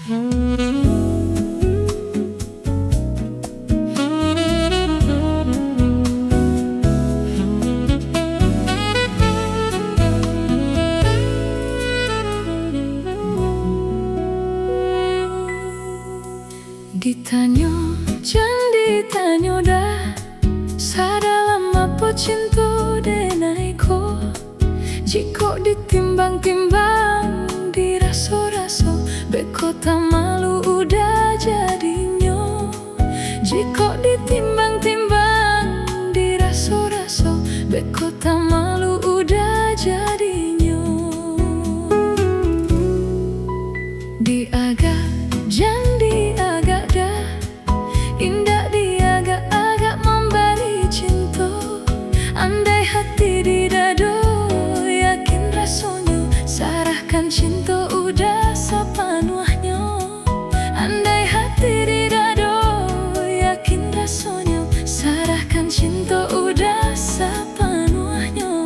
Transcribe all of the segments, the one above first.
Ditanyo, jangan ditanyo dah. Sadalam apa cinta denai ko. Jika ditimbang-timbang, diraso-raso, beko tak malu udah jadinya. Jika ditimbang-timbang, diraso-raso, beko tak malu udah jadinya. Diagak, jangan diagak dah. Indah diagak-agak memberi cinta. Andai hati di dado, yakin rasanya, sarahkan cinta udah sepenuhnya. Andai hati di dado, yakin rasanya, sarahkan cinta udah sepenuhnya.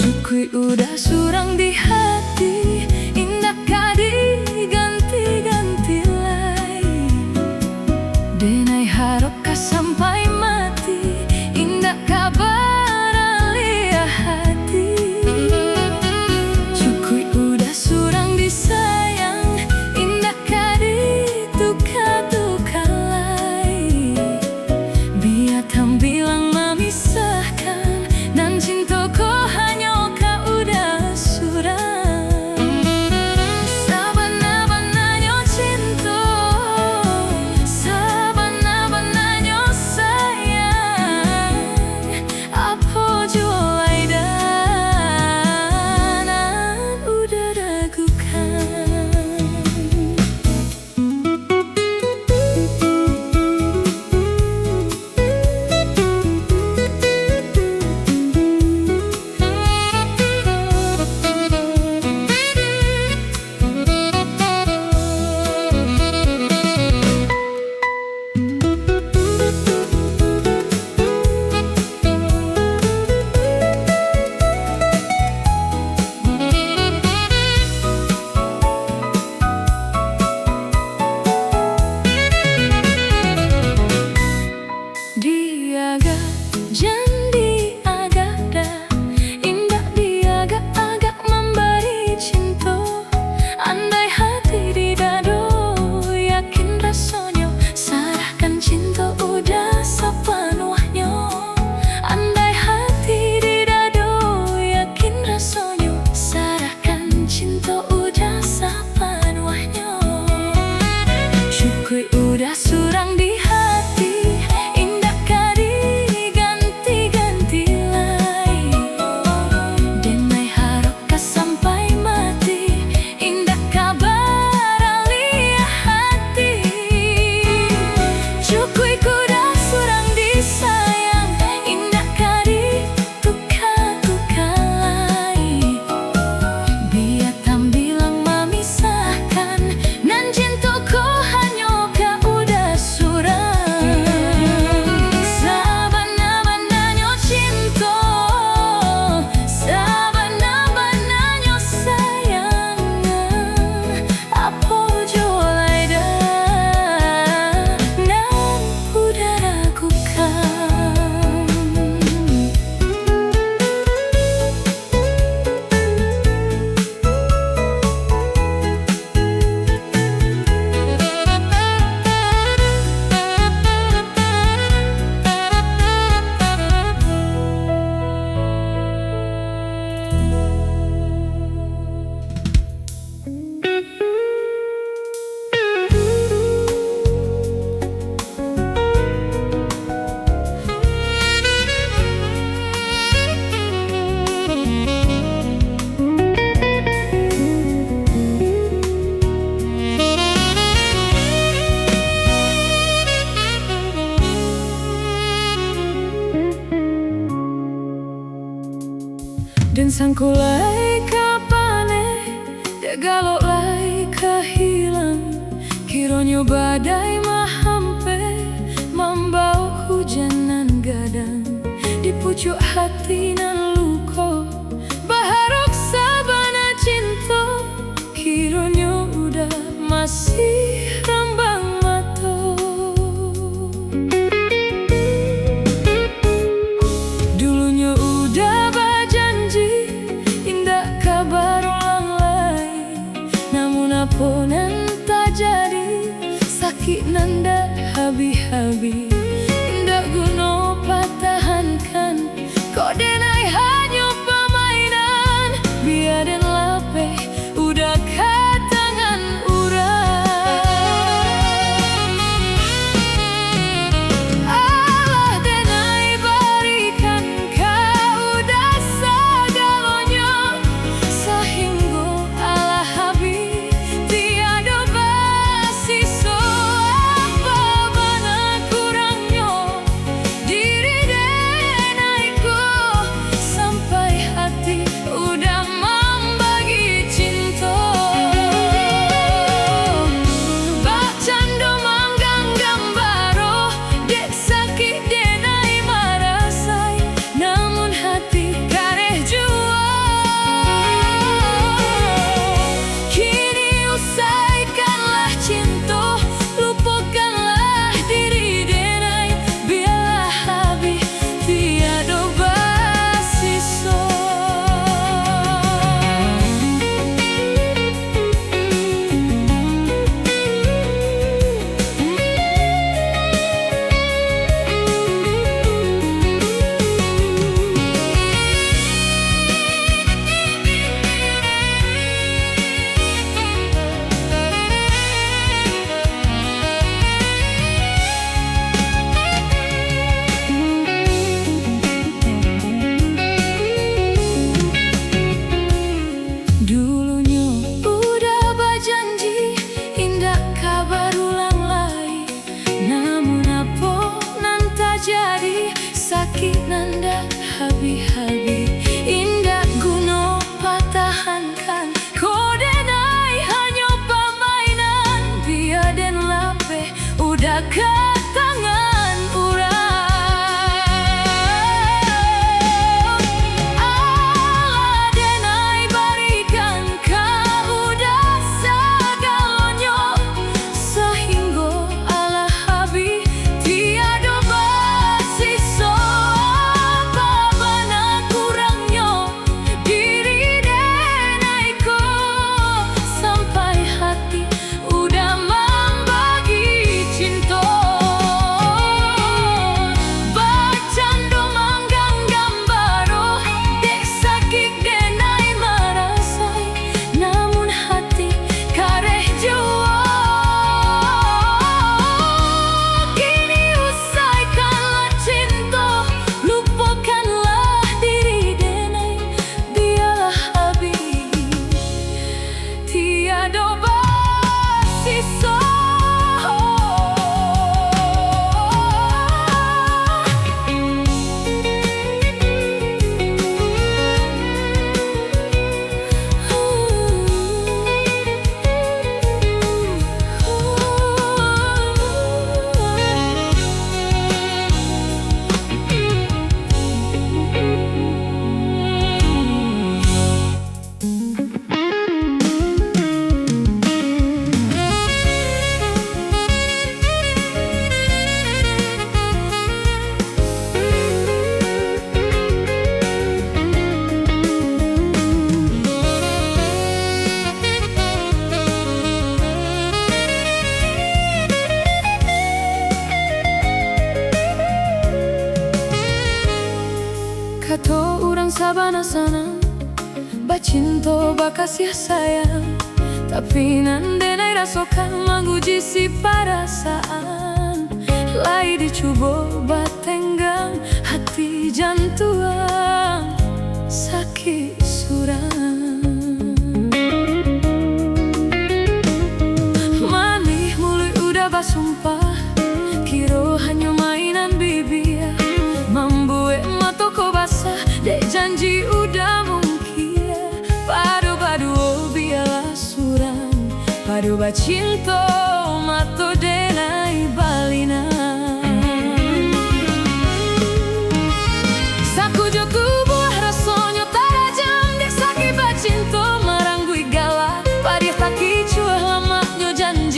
Cukui udah surang di hati, indah kadi ganti-ganti lai. Denai harapkah sampai mati, indah kabar alia hati. Cukui udah surang disayang, indah kadi tuka-tuka lai. Biar tam bilang memisahkan, nan cintaku hanya kau udah surang. Sabana-bananya cinta, sabana-bananya sayang. Apa jualai dan udah ragukan. Diagak, jangan diagak dah. Indah diagak-agak memberi cinta. Andai hati di dado, yakin rasanya, sarahkan cinta udah sepenuhnya. Andai hati di dado, yakin rasanya, sarahkan cinta udah sepenuhnya. Cukui udah surang di hati, indah kadi ganti-ganti lai. Denai harapkah sampai mati, indah kabar alia hati. Cukui kuda surang disayang, indah kadi tuka-tuka lai. Biar tam bilang memisahkan, nan cintaku hanya kau udah surang. Sabana-bananya cinta, sabana-bananya sayang. Apa jualai dah, nan udah ragukan. Dan sangkulai kapane, dagalok lai kehilang. Kiranya badai mahampe, membau hujanan gadang. Di pucuk hati nan luko, baharok sabana cinta. Kiranya udah masih rambang mato. Dulunya udah berjanji indah kabar ulang lagi, namun apa nan tak jadi, sakit nanda habi-habi. Indah guna pertahankan, kok denai hanya permainan. Biarin lapeh udah ke tangan urang. Allah denai berikan kau udah segalanya, sehingga Allah habis tiada bersisa. Apa mana kurangnya diri denaiku, sampai hati udah membagi cinta. Bacando manggang gambaro, dek sakit denai marasai, namun hati kareh jua. Kini usaikanlah cinta, lupakanlah diri denai, biarlah habis tiada bersisa. Dulunya udah berjanji indah kabar ulang lagi, namun apa nan tak jadi, sakit nanda habi-habi. Indah guna pertahankan, kau denai hanya permainan. Biar den lapeh udah ke tangan urang. Allah denai berikan kau udah segalanya, sehingga Allah habis tiada bersisa. Apa mana kurangnya diri denaiku, sampai hati udah membagi cinta. Bacando manggang gambaro, dek sakit denai marasai, namun hati kareh jua. Kini usaikanlah cinta, lupakanlah diri denai, biarlah habis tiada bersisa. Kata orang sabana sana, bacinta bakasih sayang, tapi nan denai rasakan menguji si perasaan. Lai dicoba batenggang hati jantuang, sakit surang. Manih mulut udah basumpah, kira hanya mainan bibir, membuat mataku basah, dek janji udah mungkin. Padu-padu biarlah surang, padu bacinta mata denai balinan. Saku joku buah rasanya tarajam, dek sakit bacinta maranggui galak, padih tak kicuah lamanya janji.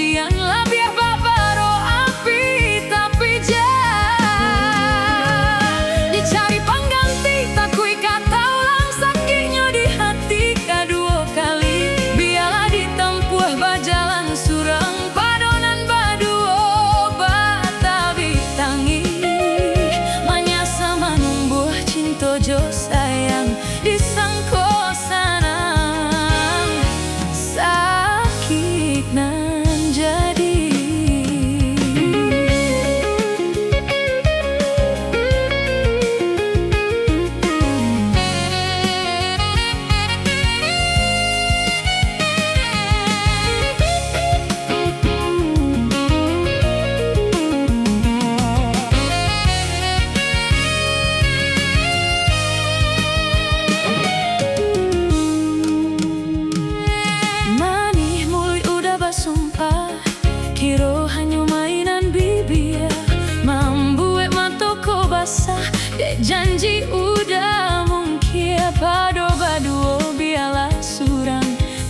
muli udah mungkin pado baduo biala surang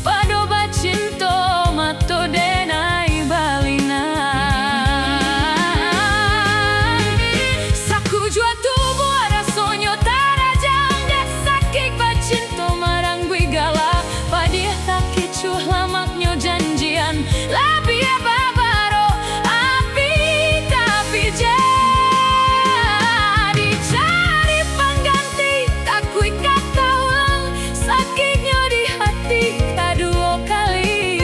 pado bacinto mato denai balinan saku jua tubuh ada sonyo tarajang dek sakik bacinto marang gue galak padih tak kicuh lamaknyo janjian lebih babaro api tapi jadi cari pengganti tak kui kata ulang sakitnya di hati kedua kali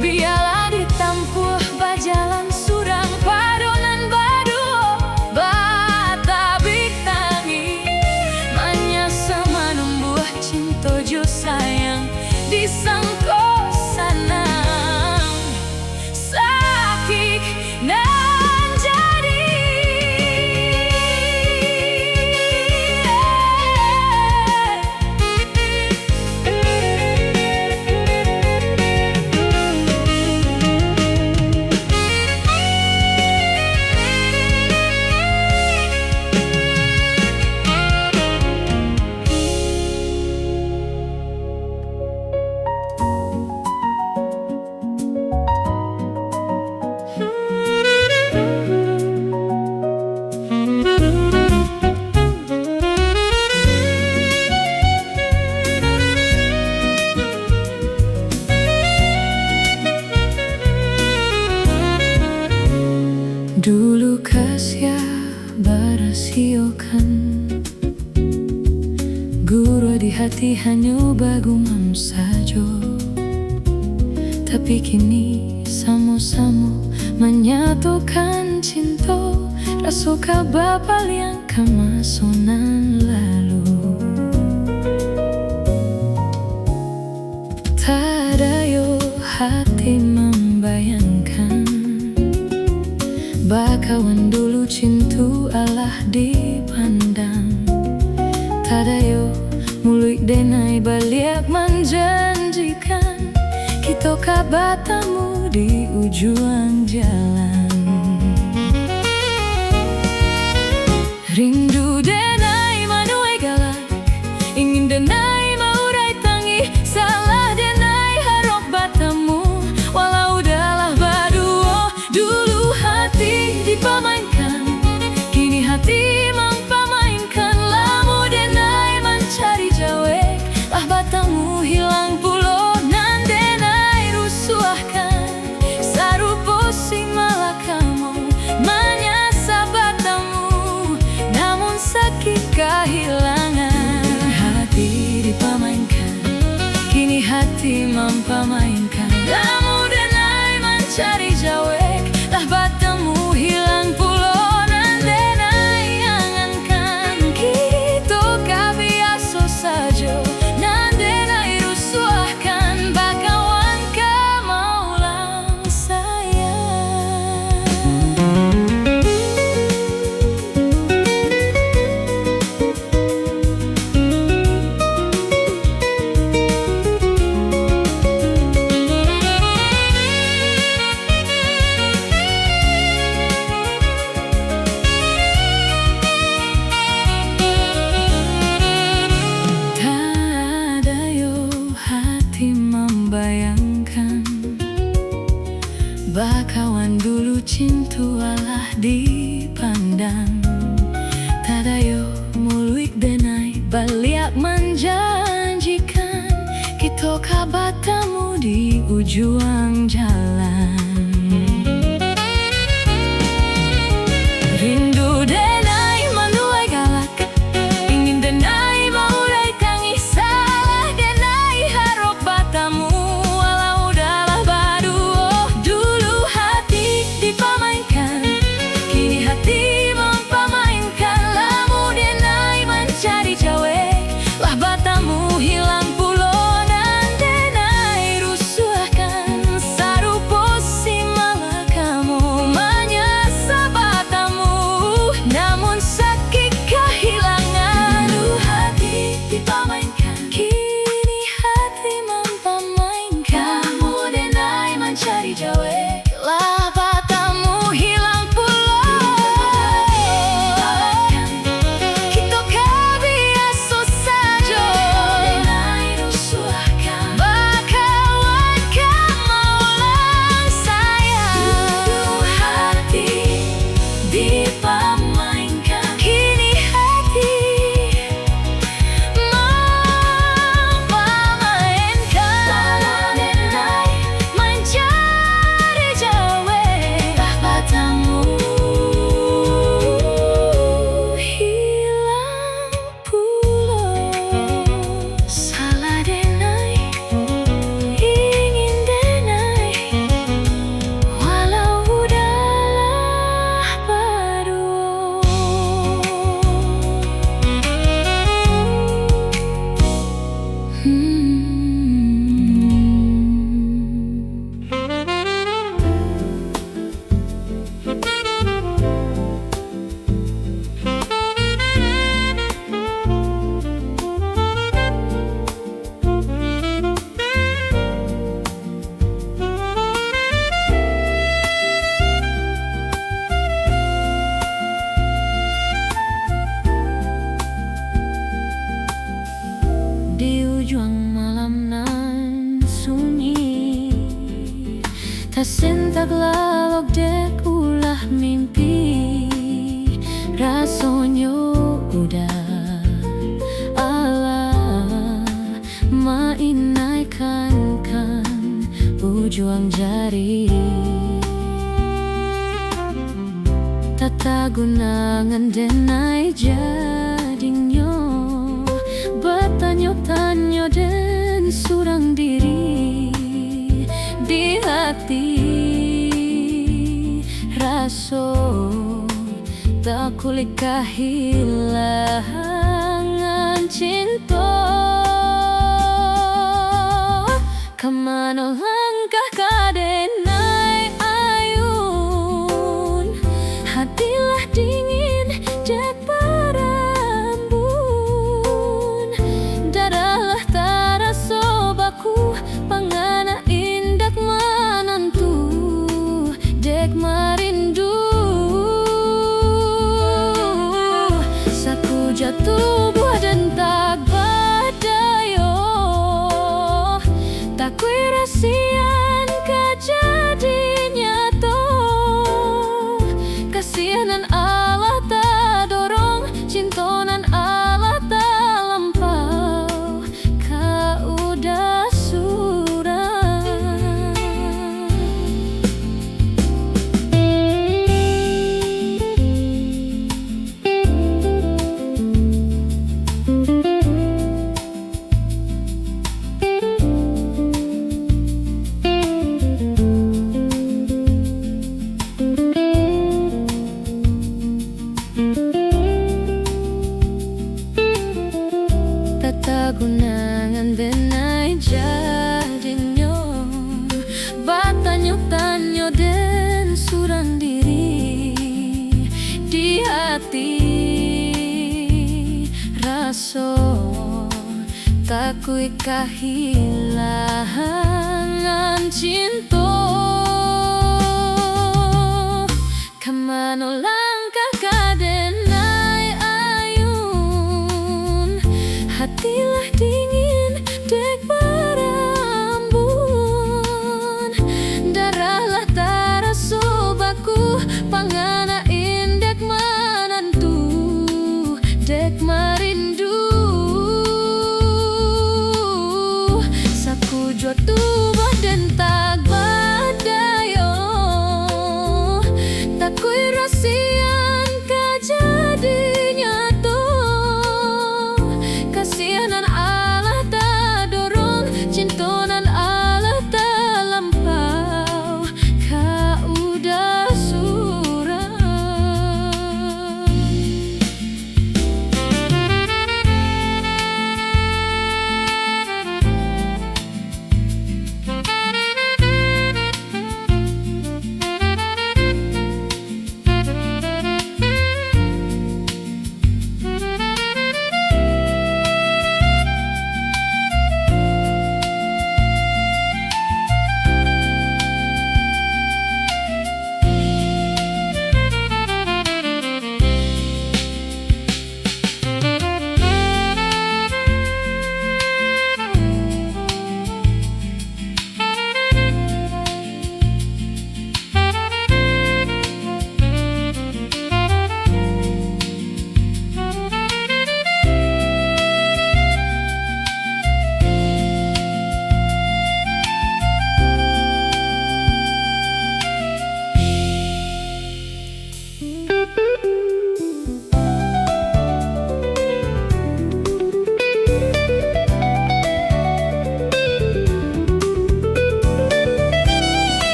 biarlah ditampuh bajalan surang padonan baduo batabik tangi manya sama numbuh cinta jo sayang disangko sanang sakit nan jadi dulu kasya barasiokan guru di hati hanya bagumam saja tapi kini sama-sama menyatukan cinta rasuka bapa yang kemasonan lalu tak ada yo hati membayangkan bakawan dulu cintu Allah dipandang tadayo mulut denai baliak menjanjikan kita kabatamu di ujung jalan rindu denai manuai galak ingin denai maurai tangi salah denai harok batamu walau dalah baduo dulu hati dipamainkan kini hati mempamainkan lamu denai mencari jawe lah batamu hilang pulo nan denai rusuahkan sarupo sing malah kamu menyasa batamu namun sakit kehilangan hati dipamainkan kini hati mempamainkan lamu denai mencari jawe lah batamu hilang pulo nan denai angankan kita kabiaso saja nan denai rusuahkan bakawan kemaulang sayang membayangkan bakawan dulu cintu Allah dipandang tadayo muluik denai baliak menjanjikan kita kabatamu di ujung jalan rindu denai manuai galak ingin denai maurai tangi salah denai harok batamu hilang pulo nan denai rusuahkan sarupo Tasentak lalok dek ulah mimpi, rasonyo udah Allah mainaikan ujung jari. Tata gunangan denai jadinyo, bertanyo-tanyo dan surang diri di hati. Raso tak kulik kehilangan cinta. Kemana langkah kadenai ayun, hatilah dingin dek berembun. Darahlah taraso baku pangana indak manantu dek marindu. Saku jatuh buah dan tak badayo, tak kuirasian kejadian nyata. Kasihanan Allah tak dorong, cintonan Allah tak lampau, kau udah surang. Tata gunangan denai jadinyo, batanyo-tanyo dan surang diri di hati. Raso tak kui kehilangan cinta. Kemana langkah kadenai ayun, hatilah dingin dek berembun. Darahlah taraso baku pangana indek manantu dek marindu. Saku jatuh dan tak badayo, tak kuirasian kejadian nyata. Kasihanan Allah tak dorong, cintonan Allah tak lampau, kau udah surang.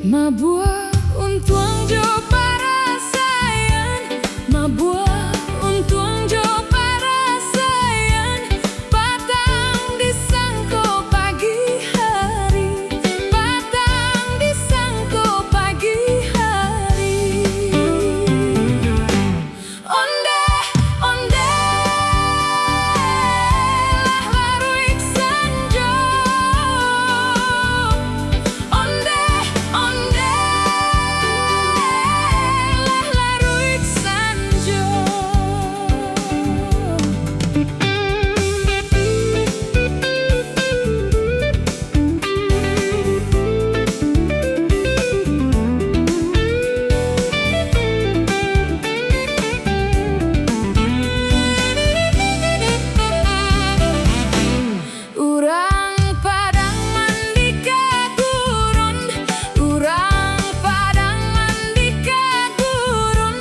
Mabuah untuang jo para sayang, mabuah untuang jo para sayang, patang disangko pagi hari, patang disangko pagi hari. Onde onde lah laruik sanjo, onde onde lah laruik sanjo. Urang padang mandi ka gurun, urang padang mandi ka gurun,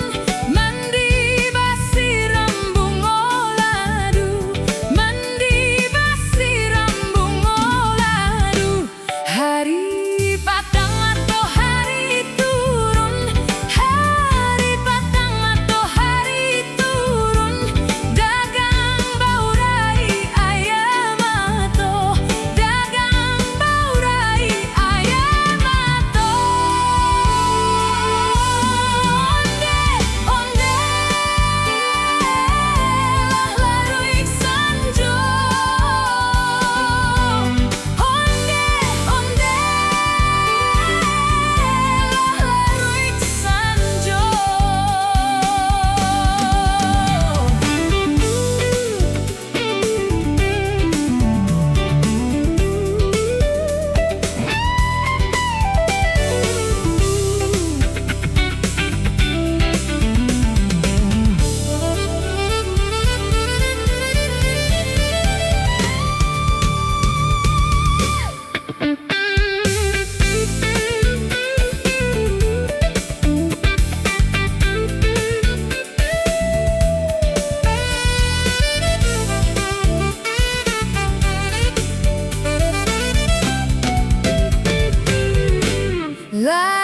mandi basi rambung oladu, mandi basi rambung oladu. Hari patang atau hari turun, hari patang atau hari turun, dagang baurai ayam atau dagang baurai ayam atau. Onde lah laruik sanjo, onde lah laruik sanjo. La